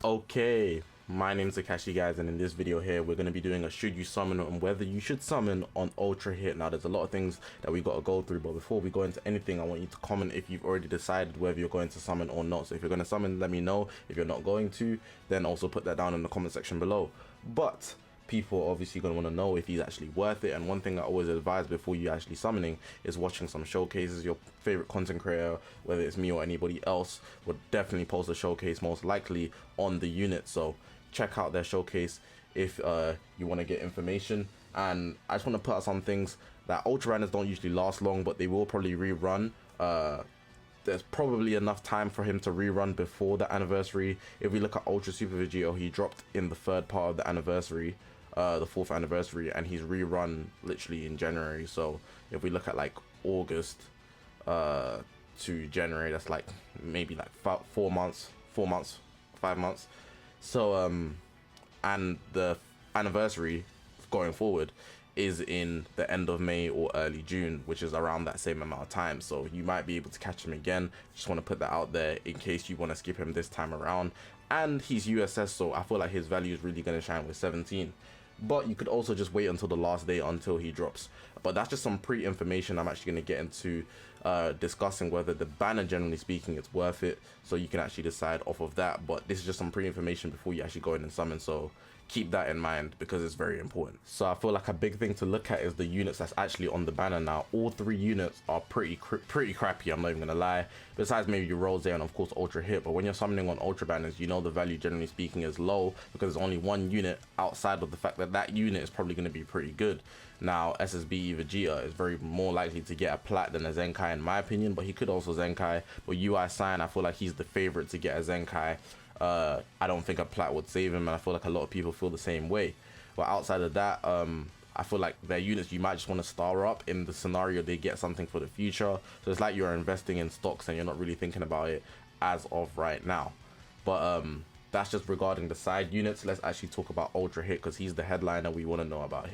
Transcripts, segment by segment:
Okay, my name's Zakashi, guys, and in this video here we're going to be doing a should you summon and whether you should summon on Ultra Hit. Now there's a lot of things that we got to go through, but before we go into anything, I want you to comment if you've already decided whether you're going to summon or not. So if you're going to summon, let me know. If you're not going to, then also put that down in the comment section below. But people are obviously going to want to know if he's actually worth it, and one thing I always advise before you actually summoning is watching some showcases. Your favorite content creator, whether it's me or anybody else, would definitely post a showcase most likely on the unit, so check out their showcase if you want to get information. And I just want to put out some things that Ultra Runners don't usually last long, but they will probably rerun. There's probably enough time for him to rerun before the anniversary. If we look at Ultra Super Vegito, he dropped in the third part of the anniversary, the 4th anniversary, and he's rerun literally in January. So if we look at like August to January, that's like maybe like 4 months, 5 months. So and the anniversary going forward is in the end of May or early June, which is around that same amount of time, so you might be able to catch him again. Just want to put that out there in case you want to skip him this time around. And he's USS, so I feel like his value is really going to shine with 17, but you could also just wait until the last day until he drops. But that's just some pre-information. I'm actually going to get into discussing whether the banner, generally speaking, it's worth it, so you can actually decide off of that. But this is just some pre-information before you actually go in and summon, so keep that in mind because it's very important. So I feel like a big thing to look at is the units that's actually on the banner. Now all 3 units are pretty crappy, I'm not even gonna lie, besides maybe your Rose and of course Ultra Hit. But when you're summoning on Ultra banners, you know the value, generally speaking, is low because there's only 1 unit, outside of the fact that that unit is probably going to be pretty good. Now SSB Vegeta is very more likely to get a plat than a Zenkai in my opinion, but he could also Zenkai. But UI Sign, I feel like he's the favorite to get a Zenkai. I don't think a plat would save him, and I feel like a lot of people feel the same way. But outside of that, I feel like their units you might just want to star up in the scenario they get something for the future. So it's like you're investing in stocks and you're not really thinking about it as of right now. But that's just regarding the side units. Let's actually talk about Ultra Hit because he's the headliner. We want to know about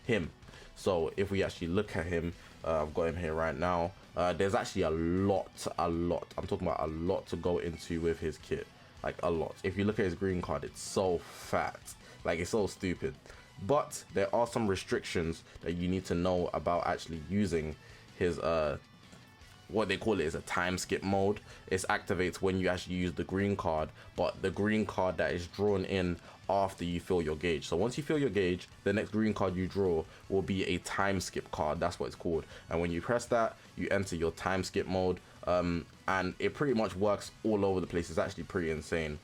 him. So if we actually look at him, I've got him here right now. There's actually a lot. I'm talking about a lot to go into with his kit. Like a lot. If you look at his green card, it's so fat, like it's so stupid. But there are some restrictions that you need to know about actually using his what they call it is a time skip mode. It activates when you actually use the green card, but the green card that is drawn in after you fill your gauge. So once you fill your gauge, the next green card you draw will be a time skip card. That's what it's called. And when you press that, you enter your time skip mode, and it pretty much works all over the place. It's actually pretty insane.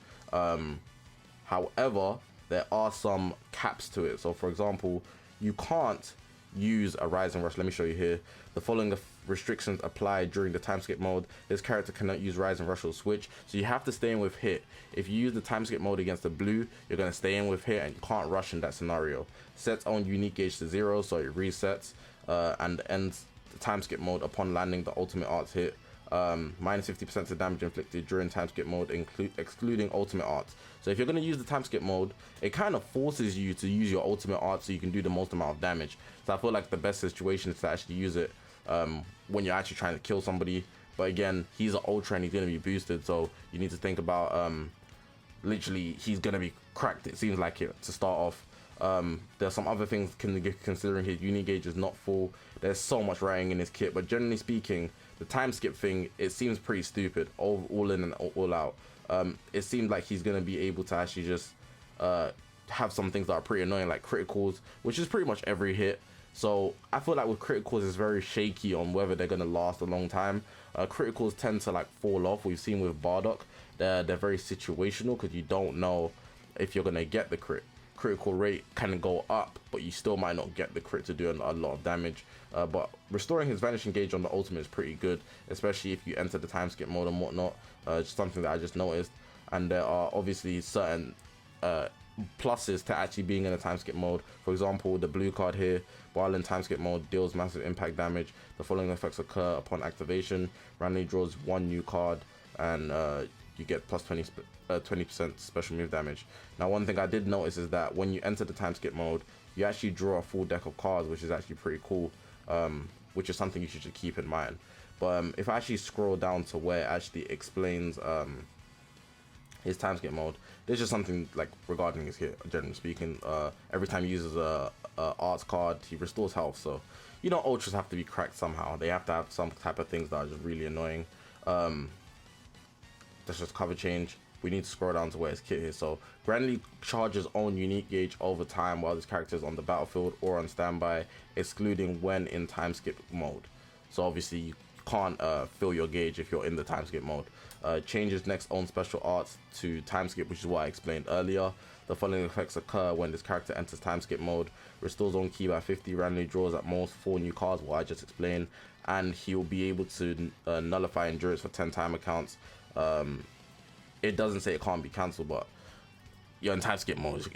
However, there are some caps to it. So for example, you can't use a Rise and Rush. Let me show you here. The following restrictions apply during the time skip mode. This character cannot use Rise and Rush or switch, so you have to stay in with hit. If you use the time skip mode against the blue, you're going to stay in with hit and you can't rush in that scenario. Sets own unique gauge to 0, so it resets and ends the time skip mode upon landing the ultimate arts hit. Minus 50% to damage inflicted during time skip mode, excluding ultimate arts. So if you're going to use the time skip mode, it kind of forces you to use your ultimate art so you can do the most amount of damage. So I feel like the best situation is to actually use it when you're actually trying to kill somebody. But again, he's an ultra and he's going to be boosted, so you need to think about literally he's going to be cracked, it seems like it, to start off. There's some other things considering his uni gauge is not full. There's so much writing in his kit, but generally speaking, the time skip thing, it seems pretty stupid, all in and all out. It seems like he's gonna be able to actually just have some things that are pretty annoying, like criticals, which is pretty much every hit. So I feel like with criticals, it's very shaky on whether they're gonna last a long time. Criticals tend to like fall off. We've seen with Bardock, they're very situational because you don't know if you're gonna get the crit. Critical rate can go up, but you still might not get the crit to do a lot of damage. But restoring his vanishing gauge on the ultimate is pretty good, especially if you enter the time skip mode and whatnot. Just something that I just noticed. And there are obviously certain pluses to actually being in a time skip mode. For example, the blue card here, while in time skip mode, deals massive impact damage. The following effects occur upon activation. Randomly draws 1 new card, and you get plus 20% special move damage. Now one thing I did notice is that when you enter the time skip mode, you actually draw a full deck of cards, which is actually pretty cool, which is something you should keep in mind. But if I actually scroll down to where it actually explains his time skip mode. There's just something like regarding his kit, generally speaking. Every time he uses a arts card, he restores health. So, you know, ultras have to be cracked somehow. They have to have some type of things that are just really annoying. That's just cover change. We need to scroll down to where his kit is. So, Granley charges own unique gauge over time while this character is on the battlefield or on standby, excluding when in time skip mode. So obviously you can't fill your gauge if you're in the time skip mode. Changes next own special arts to time skip, which is what I explained earlier. The following effects occur when this character enters time skip mode. Restores own key by 50, randomly draws at most 4 new cards, what I just explained, and he'll be able to nullify endurance for 10 time accounts. It doesn't say it can't be cancelled, but you're in time skip mode.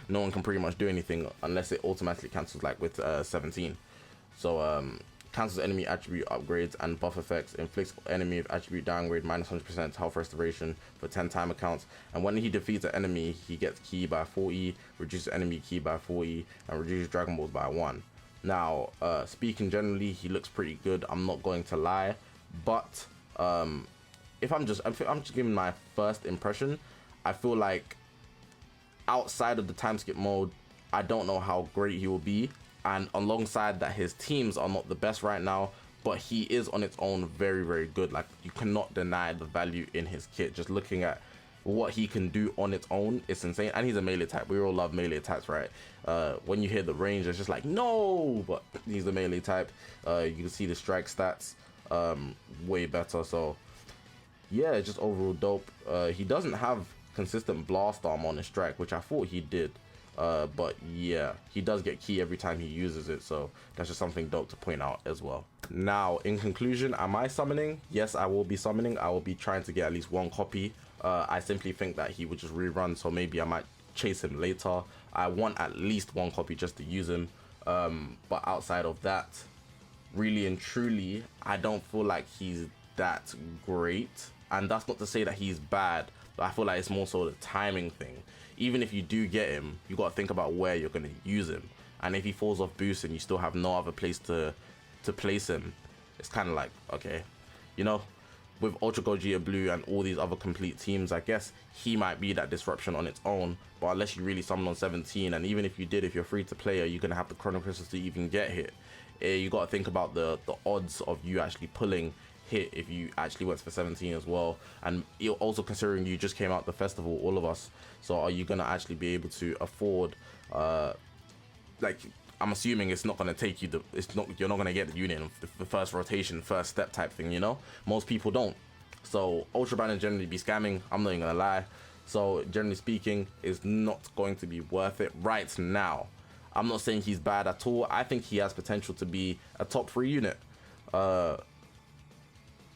No one can pretty much do anything unless it automatically cancels, like with 17. So cancels enemy attribute upgrades and buff effects, inflicts enemy with attribute downgrade minus 100% health restoration for 10 time accounts, and when he defeats an enemy he gets key by 40, reduces enemy key by 40, and reduces Dragon Balls by 1. Now speaking generally, he looks pretty good, I'm not going to lie, but if I'm just giving my first impression, I feel like outside of the time skip mode, I don't know how great he will be. And alongside that, his teams are not the best right now, but he is on its own very, very good. Like, you cannot deny the value in his kit. Just looking at what he can do on its own, it's insane. And he's a melee type. We all love melee types, right? When you hear the range, it's just like, no, but he's a melee type. You can see the strike stats way better. So yeah, it's just overall dope. He doesn't have consistent blast arm on his strike, which I thought he did. But yeah, he does get key every time he uses it, so that's just something dope to point out as well. Now, in conclusion, am I summoning? Yes, I will be summoning. I will be trying to get at least 1 copy. I simply think that he would just rerun, so maybe I might chase him later. I want at least 1 copy just to use him. But outside of that, really and truly, I don't feel like he's that great. And that's not to say that he's bad, but I feel like it's more so the timing thing. Even if you do get him, you got to think about where you're going to use him. And if he falls off boost and you still have no other place to place him, it's kind of like, okay, you know, with Ultra Gogeta Blue and all these other complete teams, I guess he might be that disruption on its own. But unless you really summon on 17, and even if you did, if you're free to play, you're going to have the Chrono Crystals to even get hit. You got to think about the odds of you actually pulling hit if you actually went for 17 as well. And you're also considering you just came out the festival, all of us, so are you gonna actually be able to afford like, I'm assuming it's not gonna take you you're not gonna get the unit in the first rotation, first step type thing, you know? Most people don't. So Ultra Banner generally be scamming, I'm not even gonna lie. So generally speaking, it's not going to be worth it right now. I'm not saying he's bad at all. I think he has potential to be a top 3 unit.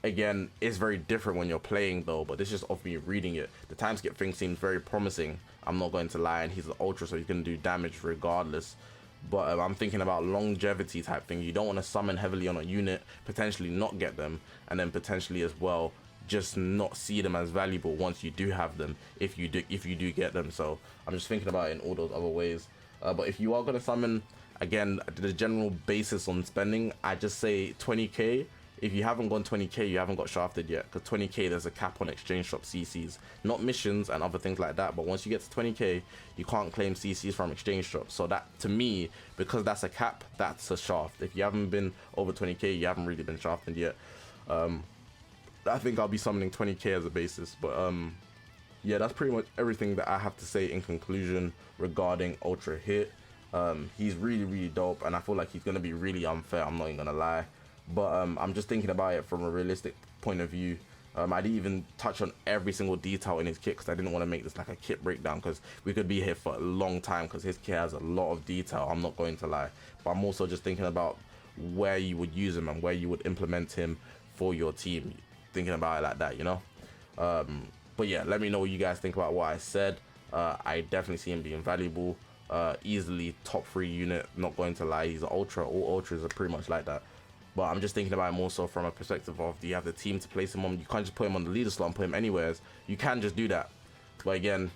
Again, it's very different when you're playing though, but this is just off me reading it. The time skip thing seems very promising, I'm not going to lie, and he's an ultra, so he's going to do damage regardless. But I'm thinking about longevity type thing. You don't want to summon heavily on a unit, potentially not get them, and then potentially as well just not see them as valuable once you do have them, if you do get them. So I'm just thinking about it in all those other ways. But if you are going to summon, again, the general basis on spending, I just say 20k. If you haven't gone 20k, you haven't got shafted yet, because 20k there's a cap on exchange shop CCs, not missions and other things like that. But once you get to 20k, you can't claim CCs from exchange shop. So that, to me, because that's a cap, that's a shaft. If you haven't been over 20k, you haven't really been shafted yet. I think I'll be summoning 20k as a basis. But yeah, that's pretty much everything that I have to say in conclusion regarding Ultra Hit. He's really, really dope, and I feel like he's gonna be really unfair, I'm not even gonna lie. But I'm just thinking about it from a realistic point of view. I didn't even touch on every single detail in his kit because I didn't want to make this like a kit breakdown, because we could be here for a long time because his kit has a lot of detail, I'm not going to lie. But I'm also just thinking about where you would use him and where you would implement him for your team, thinking about it like that, you know. But yeah, let me know what you guys think about what I said. I definitely see him being valuable, easily top 3 unit, not going to lie. He's an ultra, all ultras are pretty much like that. But I'm just thinking about it more so from a perspective of, do you have the team to place him on? You can't just put him on the leader slot and put him anywhere. You can just do that. But again,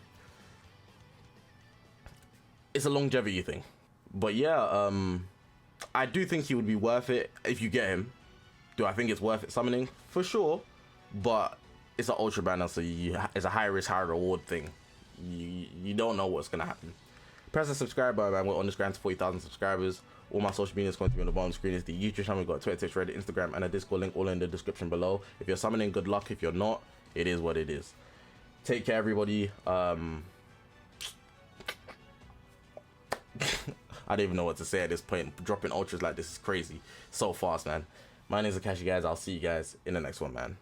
it's a longevity thing. But yeah, I do think he would be worth it if you get him. Do I think it's worth it summoning? For sure. But it's an ultra banner, so it's a high risk, high reward thing. You don't know what's gonna happen. Press the subscribe button, man. We're on this grind to 40,000 subscribers. All my social media is going to be on the bottom screen. Is the YouTube channel. We've got Twitter, Twitch, Reddit, Instagram, and a Discord link all in the description below. If you're summoning, good luck. If you're not, it is what it is. Take care, everybody. I don't even know what to say at this point. Dropping ultras like this is crazy. So fast, man. My name is Zakashi, guys. I'll see you guys in the next one, man.